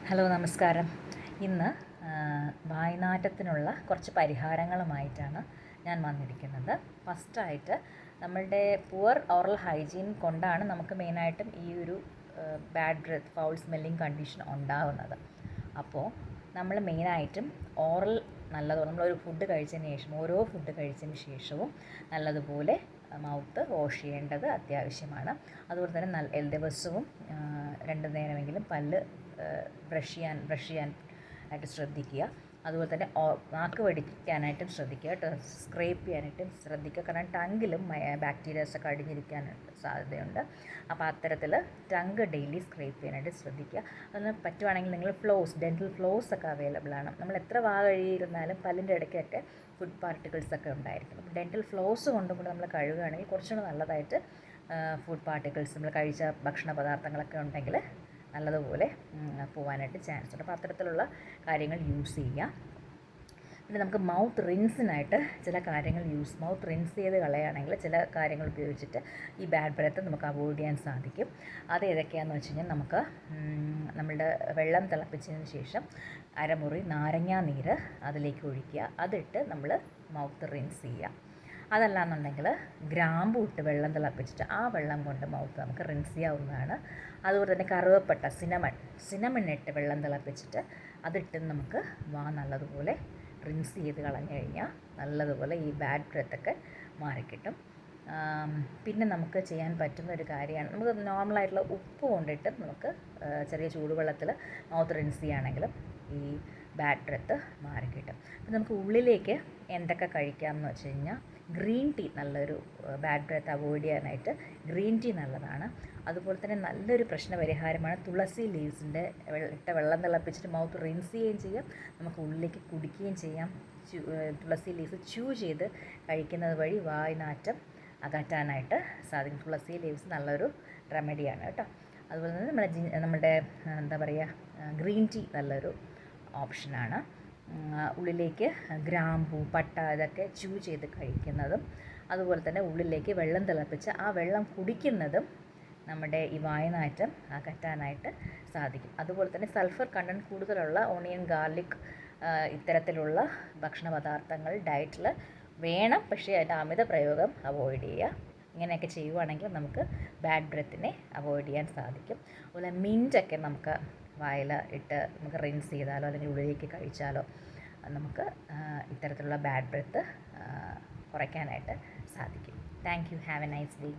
Hello, നമസ്കാരം. ഇന്ന് വായ്നാറ്റത്തിനുള്ള കുറച്ച് പരിഹാരങ്ങളുമായിട്ടാണ് ഞാൻ വന്നിരിക്കുന്നത്. ഫസ്റ്റായിട്ട് നമ്മളുടെ പുവർ ഓറൽ ഹൈജീൻ കൊണ്ടാണ് നമുക്ക് മെയിനായിട്ടും ഈ ഒരു bad breath, foul smelling condition ഉണ്ടാകുന്നത്. അപ്പോൾ നമ്മൾ മെയിനായിട്ടും ഓറൽ നല്ലതുപോലെ നമ്മളൊരു ഫുഡ് കഴിച്ചതിന് ശേഷം, ഓരോ ഫുഡ് കഴിച്ചതിന് ശേഷവും നല്ലതുപോലെ മൗത്ത് വാഷ് ചെയ്യേണ്ടത് അത്യാവശ്യമാണ്. അതുപോലെ തന്നെ ദിവസവും 2 നേരമെങ്കിലും പല്ല് ബ്രഷ് ചെയ്യാൻ ആയിട്ട് ശ്രദ്ധിക്കുക. അതുപോലെ തന്നെ നാക്ക് വടിക്കാനായിട്ടും ശ്രദ്ധിക്കുക കേട്ടോ, സ്ക്രേപ്പ് ചെയ്യാനായിട്ടും ശ്രദ്ധിക്കുക. കാരണം ടങ്കിലും ബാക്ടീരിയാസൊക്കെ അടിഞ്ഞിരിക്കാൻ സാധ്യതയുണ്ട്. അപ്പോൾ അത്തരത്തിൽ ടങ്ക് ഡെയിലി സ്ക്രേപ്പ് ചെയ്യാനായിട്ട് ശ്രദ്ധിക്കുക. അതൊന്ന് പറ്റുവാണെങ്കിൽ നിങ്ങൾ ഡെൻറ്റൽ ഫ്ലോസ് ഒക്കെ അവൈലബിൾ ആണ്. നമ്മൾ എത്ര കഴുകിയിരുന്നാലും പല്ലിൻ്റെ ഇടയ്ക്കൊക്കെ ഫുഡ് പാർട്ടിക്കിൾസൊക്കെ ഉണ്ടായിരിക്കും. അപ്പോൾ ഡെൻറ്റൽ ഫ്ലോസ് കൊണ്ടും കൂടെ നമ്മൾ കഴുകുകയാണെങ്കിൽ കുറച്ചുകൂടെ നല്ലതായിട്ട് ഫുഡ് പാർട്ടിക്കിൾസ്, നമ്മൾ കഴിച്ച ഭക്ഷണ പദാർത്ഥങ്ങളൊക്കെ ഉണ്ടെങ്കിൽ നല്ലതുപോലെ പോകാനായിട്ട് ചാൻസ് ഉണ്ട്. അപ്പോൾ അത്തരത്തിലുള്ള കാര്യങ്ങൾ യൂസ് ചെയ്യുക. പിന്നെ നമുക്ക് മൗത്ത് റിൻസിനായിട്ട് ചില കാര്യങ്ങൾ മൗത്ത് റിൻസ് ചെയ്ത് കളയുകയാണെങ്കിൽ ചില കാര്യങ്ങൾ ഉപയോഗിച്ചിട്ട് ഈ ബാഡ് ബ്രെത്ത് നമുക്ക് അവോയ്ഡ് ചെയ്യാൻ സാധിക്കും. അത് ഏതൊക്കെയാണെന്ന് വെച്ച് കഴിഞ്ഞാൽ, നമുക്ക് നമ്മളുടെ വെള്ളം തിളപ്പിച്ചതിന് ശേഷം അരമുറി നാരങ്ങാ നീര് അതിലേക്ക് ഒഴിക്കുക. അതിട്ട് നമ്മൾ മൗത്ത് റിൻസ് ചെയ്യുക. അതല്ലാന്നുണ്ടെങ്കിൽ ഗ്രാമ്പു ഇട്ട് വെള്ളം തിളപ്പിച്ചിട്ട് ആ വെള്ളം കൊണ്ട് മൗത്ത് നമുക്ക് റിൻസ് ചെയ്യാവുന്നതാണ്. അതുപോലെ തന്നെ കറുവപ്പട്ട, സിനമൺ ഇട്ട് വെള്ളം തിളപ്പിച്ചിട്ട് അതിട്ട് നമുക്ക് നല്ലതുപോലെ റിൻസ് ചെയ്ത് കളഞ്ഞു കഴിഞ്ഞാൽ നല്ലതുപോലെ ഈ ബാഡ് ബ്രെത്തൊക്കെ മാറിക്കിട്ടും. പിന്നെ നമുക്ക് ചെയ്യാൻ പറ്റുന്ന ഒരു കാര്യമാണ്, നമുക്ക് നോർമലായിട്ടുള്ള ഉപ്പ് കൊണ്ടിട്ട് നമുക്ക് ചെറിയ ചൂടുവെള്ളത്തിൽ മൗത്ത് റിൻസ് ചെയ്യുകയാണെങ്കിലും ഈ ബാഡ് ബ്രെത്ത് മാറിക്കിട്ടും. അപ്പം നമുക്ക് ഉള്ളിലേക്ക് എന്തൊക്കെ കഴിക്കാമെന്ന് വെച്ച് കഴിഞ്ഞാൽ, ഗ്രീൻ ടീ നല്ലൊരു ബാഡ് ബ്രെത്ത് അവോയ്ഡ് ചെയ്യാനായിട്ട് ഗ്രീൻ ടീ നല്ലതാണ്. അതുപോലെ തന്നെ നല്ലൊരു പ്രശ്നപരിഹാരമാണ് തുളസി ലീവ്സിൻ്റെ വെള്ളം തിളപ്പിച്ചിട്ട് മൗത്ത് റിൻസ് ചെയ്യുകയും ചെയ്യാം, നമുക്ക് ഉള്ളിലേക്ക് കുടിക്കുകയും ചെയ്യാം. തുളസി ലീവ്സ് ചെയ്ത് കഴിക്കുന്നത് വഴി വായ്നാറ്റം അകറ്റാനായിട്ട് സാധിക്കും. തുളസി ലീവ്സ് നല്ലൊരു റെമഡിയാണ് കേട്ടോ. അതുപോലെ തന്നെ നമ്മുടെ എന്താ പറയുക, ഗ്രീൻ ടീ നല്ലൊരു ഓപ്ഷനാണ്. ഉള്ളിലേക്ക് ഗ്രാമ്പൂ, പട്ട ഇതൊക്കെ ചെയ്ത് കഴിക്കുന്നതും, അതുപോലെ തന്നെ ഉള്ളിലേക്ക് വെള്ളം തിളപ്പിച്ച് ആ വെള്ളം കുടിക്കുന്നതും നമ്മുടെ ഈ വായനാറ്റം അകറ്റാനായിട്ട് സാധിക്കും. അതുപോലെ തന്നെ സൾഫർ കണ്ടൻറ്റ് കൂടുതലുള്ള ഓണിയൻ, ഗാർലിക് ഇത്തരത്തിലുള്ള ഭക്ഷണ പദാർത്ഥങ്ങൾ ഡയറ്റിൽ വേണം, പക്ഷേ അതിൻ്റെ അമിത പ്രയോഗം അവോയ്ഡ് ചെയ്യുക. ഇങ്ങനെയൊക്കെ ചെയ്യുവാണെങ്കിൽ നമുക്ക് ബാഡ് ബ്രെത്തിനെ അവോയ്ഡ് ചെയ്യാൻ സാധിക്കും. അതുപോലെ മിൻറ്റൊക്കെ നമുക്ക് വായിൽ ഇട്ട് നമുക്ക് റിൻസ് ചെയ്താലോ അല്ലെങ്കിൽ ഉള്ളിലേക്ക് കഴിച്ചാലോ നമുക്ക് ഇത്തരത്തിലുള്ള ബാഡ് ബ്രെത്ത് കുറയ്ക്കാനായിട്ട് സാധിക്കും. Thank you. Have A nice day.